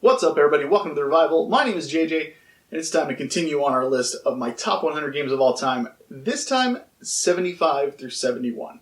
What's up, everybody? Welcome to The Revival. My name is JJ, and it's time to continue on our list of my top 100 games of all time, this time 75 through 71.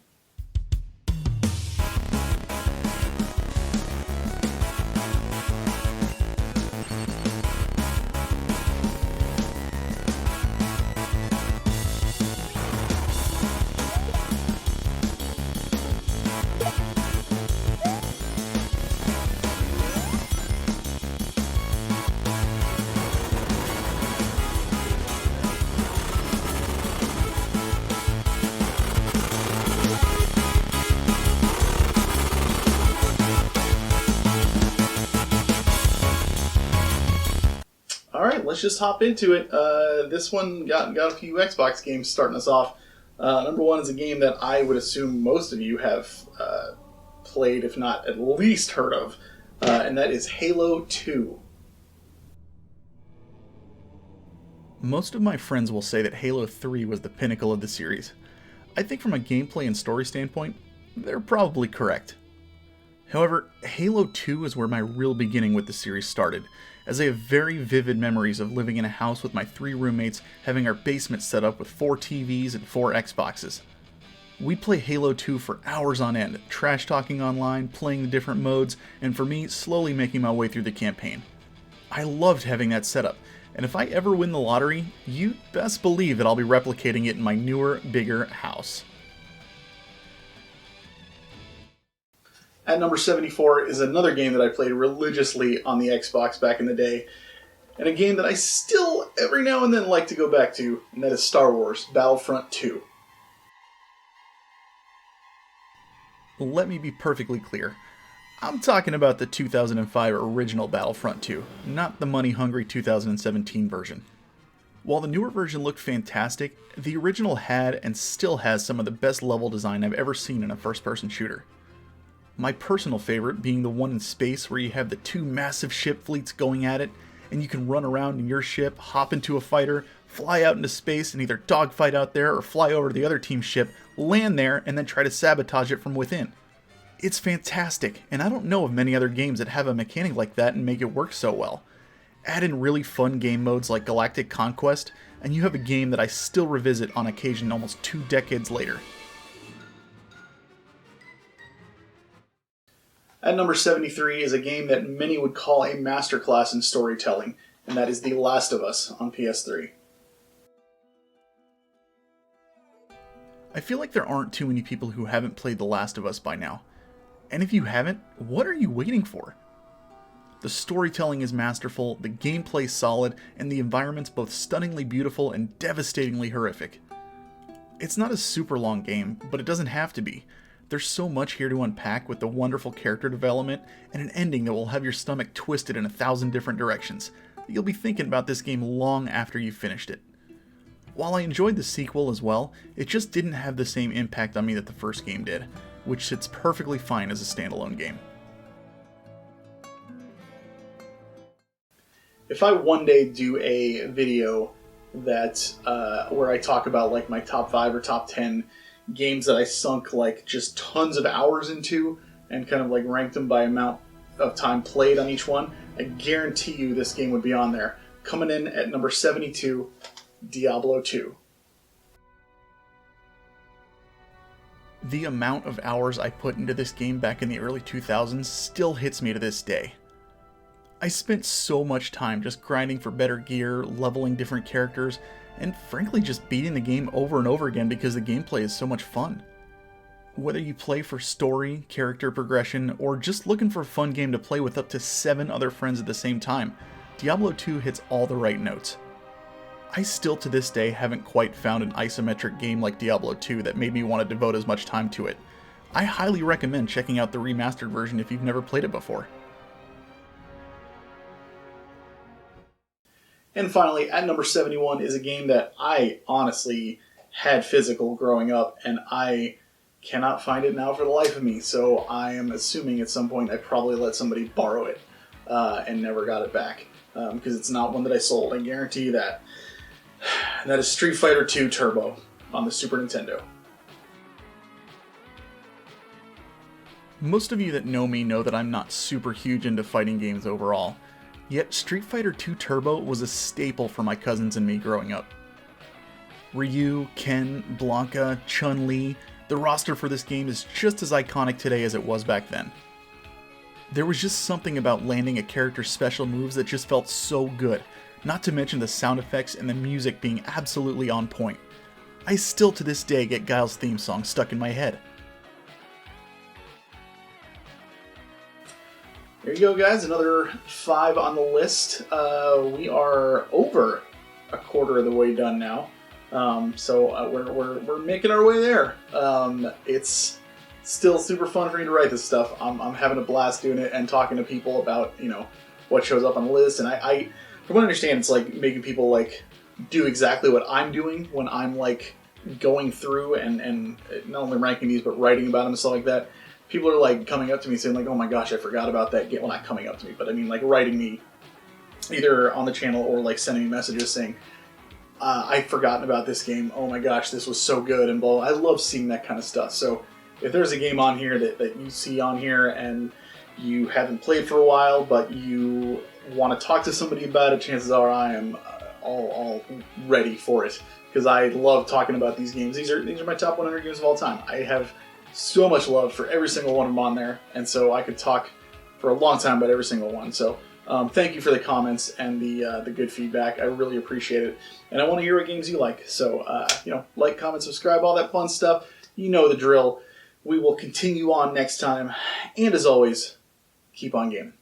Alright, let's just hop into it. This one got a few Xbox games starting us off. Number one is a game that I would assume most of you have played, if not at least heard of, and that is Halo 2. Most of my friends will say that Halo 3 was the pinnacle of the series. I think from a gameplay and story standpoint, they're probably correct. However, Halo 2 is where my real beginning with the series started, as I have very vivid memories of living in a house with my 3 roommates, having our basement set up with 4 TVs and 4 Xboxes. We'd play Halo 2 for hours on end, trash talking online, playing the different modes, and for me, slowly making my way through the campaign. I loved having that setup, and if I ever win the lottery, you'd best believe that I'll be replicating it in my newer, bigger house. At number 74 is another game that I played religiously on the Xbox back in the day, and a game that I still every now and then like to go back to, and that is Star Wars Battlefront II. Let me be perfectly clear. I'm talking about the 2005 original Battlefront 2, not the money-hungry 2017 version. While the newer version looked fantastic, the original had and still has some of the best level design I've ever seen in a first-person shooter. My personal favorite being the one in space where you have the 2 massive ship fleets going at it, and you can run around in your ship, hop into a fighter, fly out into space and either dogfight out there or fly over to the other team's ship, land there, and then try to sabotage it from within. It's fantastic, and I don't know of many other games that have a mechanic like that and make it work so well. Add in really fun game modes like Galactic Conquest, and you have a game that I still revisit on occasion almost 2 decades later. At number 73 is a game that many would call a masterclass in storytelling, and that is The Last of Us on PS3. I feel like there aren't too many people who haven't played The Last of Us by now. And if you haven't, what are you waiting for? The storytelling is masterful, the gameplay solid, and the environment's both stunningly beautiful and devastatingly horrific. It's not a super long game, but it doesn't have to be. There's so much here to unpack with the wonderful character development and an ending that will have your stomach twisted in 1,000 different directions. You'll be thinking about this game long after you've finished it. While I enjoyed the sequel as well, it just didn't have the same impact on me that the first game did, which sits perfectly fine as a standalone game. If I one day do a video that where I talk about like my top 5 or top 10 games that I sunk like just tons of hours into and kind of like ranked them by amount of time played on each one, I guarantee you this game would be on there. Coming in at number 72, Diablo II. The amount of hours I put into this game back in the early 2000s still hits me to this day. I spent so much time just grinding for better gear, leveling different characters, and frankly just beating the game over and over again because the gameplay is so much fun. Whether you play for story, character progression, or just looking for a fun game to play with up to 7 other friends at the same time, Diablo 2 hits all the right notes. I still to this day haven't quite found an isometric game like Diablo 2 that made me want to devote as much time to it. I highly recommend checking out the remastered version if you've never played it before. And finally, at number 71 is a game that I honestly had physical growing up, and I cannot find it now for the life of me, so I am assuming at some point I probably let somebody borrow it and never got it back, because it's not one that I sold. I guarantee you that. And that is Street Fighter II Turbo on the Super Nintendo. Most of you that know me know that I'm not super huge into fighting games overall. Yet Street Fighter II Turbo was a staple for my cousins and me growing up. Ryu, Ken, Blanca, Chun-Li, the roster for this game is just as iconic today as it was back then. There was just something about landing a character's special moves that just felt so good, not to mention the sound effects and the music being absolutely on point. I still to this day get Guile's theme song stuck in my head. There you go, guys. Another 5 on the list. We are over a quarter of the way done now, so we're making our way there. It's still super fun for me to write this stuff. I'm having a blast doing it and talking to people about what shows up on the list. And I from what I understand, it's like making people like do exactly what I'm doing when I'm like going through and not only ranking these but writing about them and stuff like that. People are like coming up to me saying like, "Oh my gosh, I forgot about that game." Well, not coming up to me, but I mean like writing me either on the channel or like sending me messages saying, "I'd forgotten about this game. Oh my gosh, this was so good," and blah. I love seeing that kind of stuff. So if there's a game on here that you see on here and you haven't played for a while, but you want to talk to somebody about it, chances are I am all ready for it because I love talking about these games. These are my top 100 games of all time. I have so much love for every single one of them on there, and so I could talk for a long time about every single one. So thank you for the comments and the good feedback. I really appreciate it, and I want to hear what games you like. So like, comment, subscribe, all that fun stuff. You know the drill. We will continue on next time, and as always, keep on gaming.